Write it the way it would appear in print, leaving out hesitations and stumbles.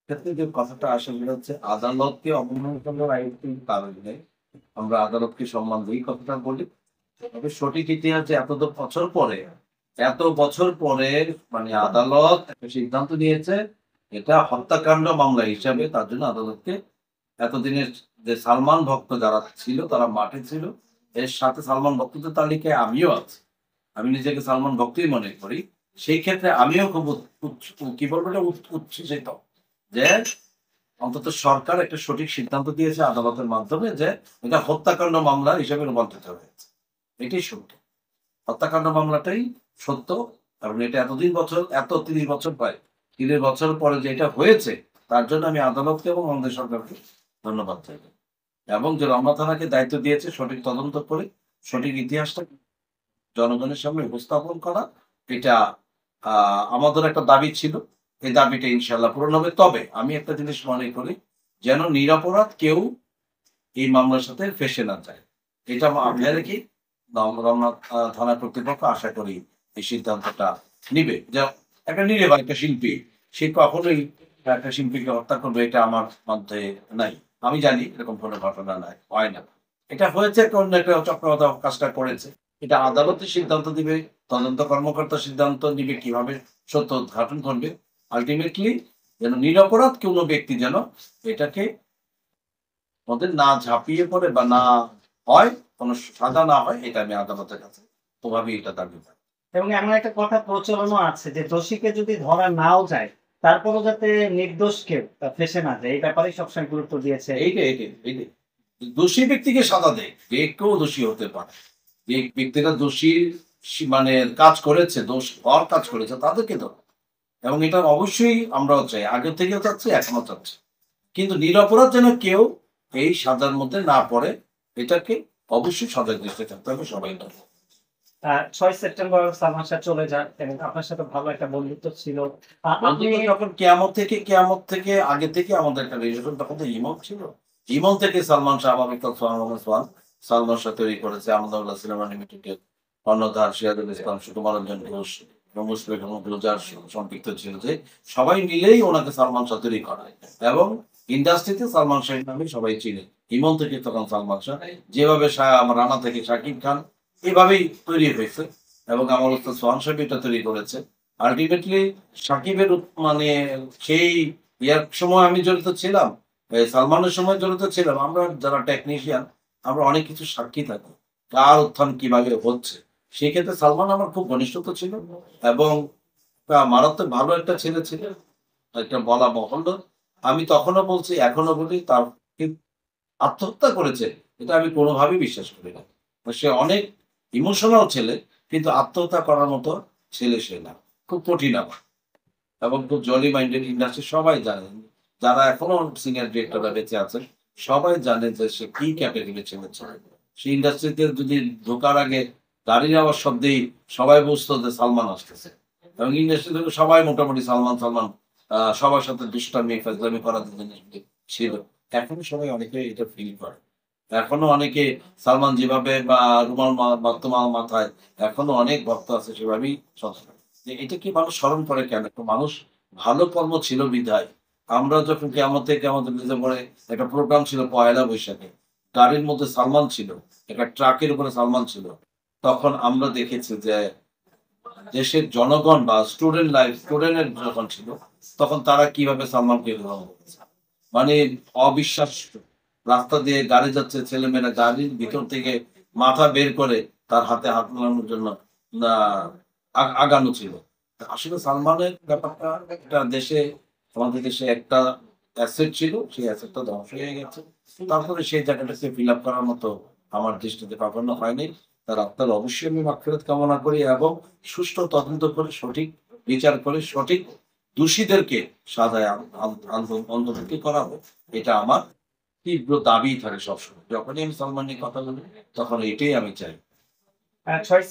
ক্ষেত্রে যে কথাটা আসে সেটা হচ্ছে আদালতকে অবমাননা করার আরেকটি কারণ নেই। আমরা আদালতকে সম্মান দিই কথাটা বলি। তবে সঠিক ইতিহাস যে এত বছর পরে মানে আদালত একটা সিদ্ধান্ত নিয়েছে এটা হত্যাকাণ্ড মামলা হিসাবে তার জন্য আদালতকে এতদিনের যে সালমান ভক্ত যারা ছিল তারা মাঠে ছিল এর সাথে সালমান ভক্তদের তালিকায় আমিও আছি। আমি নিজেকে সালমান ভক্তই মনে করি। সেই ক্ষেত্রে আমিও খুব কি বলবো এটা উচ্ছ্বসিত যে অন্তত সরকার একটা সঠিক সিদ্ধান্ত দিয়েছে আদালতের মাধ্যমে যে এটা হত্যাকাণ্ড মামলা হিসেবে রূপান্তরিত হয়েছে। এটাই সত্য। হত্যাকাণ্ড মামলাটাই সত্য এবং এটা এত 30 বছর প্রায় 30 বছর পরে যে এটা হয়েছে তার জন্য আমি আদালতকে এবং আমাদের সরকারকে ধন্যবাদ চাই এবং যে রমনা থানাকে দায়িত্ব দিয়েছে সঠিক তদন্ত করে সঠিক ইতিহাসটা জনগণের সামনে উপস্থাপন করা। এটা আমাদের একটা দাবি ছিল। এই দাবিটা ইনশাল্লাহ পূরণ হবে। তবে আমি একটা জিনিস মনে করি যেন নিরপরাধ কেউ এই মামলার সাথে ফেসে না যায়। এটা আমি রেখে রমনা থানা কর্তৃপক্ষ আশা করি এই সিদ্ধান্তটা নিবে। যে একটা নির্ভর একটা শিল্পী সে কখনোই একটা শিল্পীকে হত্যা করবে এটা আমার মধ্যে নাই। আমি জানি এরকম কোনো ঘটনা নাই, হয় না। এটা হয়েছে অন্য একটা চক্রান্ত কাজটা করেছে। এটা আদালতের সিদ্ধান্ত দিবে, তদন্ত কর্মকর্তা সিদ্ধান্ত নিবে কিভাবে সত্য উদ্ঘাটন করবে। আলটিমেটলি যেন নিরপরাধ কোনো ব্যক্তি যেন এটাকে ওদের না ঝাঁপিয়ে পড়ে বা না হয় কোনো সাজা না হয় এটা আমি আদালতের কাছে ওভাবেই এটা দাবি করি। এবং এমন একটা কথা প্রচলনও আছে যে দোষীকে যদি ধরা নাও যায় তারপরও যাতে নির্দোষ কেউ ফেসে না যায় এই ব্যাপারে সবসময় গুরুত্ব দিয়েছে। এইটাই দোষী ব্যক্তিকে সাজা দেয়, যে কেউ দোষী হতে পারে। যে ব্যক্তিরা দোষী মানে কাজ করেছে, দোষ হওয়ার কাজ করেছে তাদেরকে ধরো। এবং এটা অবশ্যই আমরাও চাই, আগে থেকেও চাচ্ছি, এখনো চাচ্ছি। কিন্তু নিরপরাধ যেন কেউ এই সাজার মধ্যে না পড়ে এটাকে অবশ্যই সজাগ দৃষ্টি থাকতে হবে সবাই। 6 সেপ্টেম্বর সালমান শাহ চলে যান এবং আপনার সাথে ভালো একটা বন্ধুত্ব ছিল। আপনি যখন কেয়ামত থেকে আগে থেকে আমাদের একটা রিলেশন, তখন তো ইমন ছিল। ইমন থেকে সালমান শাহ সালমান শাহ তৈরি করেছে আমাদের সিনেমা লিমিটেড, কর্ণধার সিরাজুল ইসলাম, সুকুমারঞ্জন ঘোষ এবং মুশফিক গুলজার সম্পৃক্ত ছিল, যে সবাই মিলেই ওনাকে সালমান শাহ তৈরি করায়। এবং ইন্ডাস্ট্রিতে সালমান শাহ নামে সবাই চিনে। ইমন থেকে তখন সালমান শাহ, যেভাবে রানা থেকে শাকিব খান, এভাবেই তৈরি হয়েছে। এবং আমার উস্তাদ সোহান সাহেব এটা তৈরি করেছে। আলটিমেটলি সাকিবের মানে সেই ইয়ার সময় আমি জড়িত ছিলাম, সালমানের সময় জড়িত ছিলাম। আমরা যারা টেকনিশিয়ান আমরা অনেক কিছু সাক্ষী থাকি কার উত্থান কিভাবে হচ্ছে। সেই ক্ষেত্রে সালমান আমার খুব ঘনিষ্ঠতা ছিল এবং মারাত্মক ভালো একটা ছেলে ছিল, একটা বলা মহল্য। আমি তখনও বলছি এখনো বলি, তার আত্মহত্যা করেছে এটা আমি কোনোভাবেই বিশ্বাস করি না। সে অনেক ইমোশনাল ছেলে, কিন্তু আত্মহত্যা করার মতো ছেলে সে না। খুব কঠিন আমার এবং খুব জলি মাইন্ডেড। ইন্ডাস্ট্রি সবাই জানে, যারা এখনো সিনিয়র ডিরেক্টররা বেঁচে আছেন সবাই জানে যে সে কি ক্যাটাগরি ছেলে ছিল। সেই ইন্ডাস্ট্রিতে যদি ঢোকার আগে গাড়ির আওয়াজ শব্দেই সবাই বুঝতো যে সালমান আসতেছে। এবং ইন্ডাস্ট্রি থেকে সবাই মোটামুটি সালমান সালমান সবার সাথে দুষ্টামি ফাজলামি করার জিনিস ছিল। এখনো সবাই অনেকে এটা ফিল করে। এখনো অনেকে সালমান যেভাবে বা রুমাল বর্তমান মাথায় এখনো অনেক ভক্ত আছে সেভাবেই চলছে। এটা কি মানুষ স্মরণ করে কেন? একটা মানুষ ভালো কর্ম ছিল বিধায় আমরা যখন আমাদের ডিসেম্বরে একটা প্রোগ্রাম ছিল পয়লা বৈশাখে, গাড়ির মধ্যে সালমান ছিল, একটা ট্রাকের উপরে সালমান ছিল। তখন আমরা দেখেছি যে দেশের জনগণ বা স্টুডেন্টের যখন ছিল তখন তারা কিভাবে সালমানকে গ্রহণ করেছে। মানে অবিশ্বাস্য। রাস্তা দিয়ে গাড়ি যাচ্ছে, ছেলেমেয়েরা গাড়ির ভিতর থেকে মাথা বের করে তার হাতে হাত মেলানোর জন্য আগানো ছিল। আসলে সালমানের ব্যাপারটা একটা দেশে, আমাদের দেশে একটা অ্যাসেট ছিল, সেই অ্যাসেটটা ধ্বংস হয়ে গেছে। তারপরে সেই জায়গাটাকে ফিল আপ করার মতো আমার দৃষ্টিতে কখনো হয়নি। তার আত্মার অবশ্যই আমি মাগফিরাত কামনা করি এবং সুষ্ঠু তদন্ত করে সঠিক বিচার করে সঠিক দোষীদেরকে সাজায় অন্তর্ভুক্তি করাবো। এটা আমার তীব্র দাবি থাকে সবসময়। যখনই আমি সালমান নিয়ে কথা বলি তখন এটাই আমি চাই। 6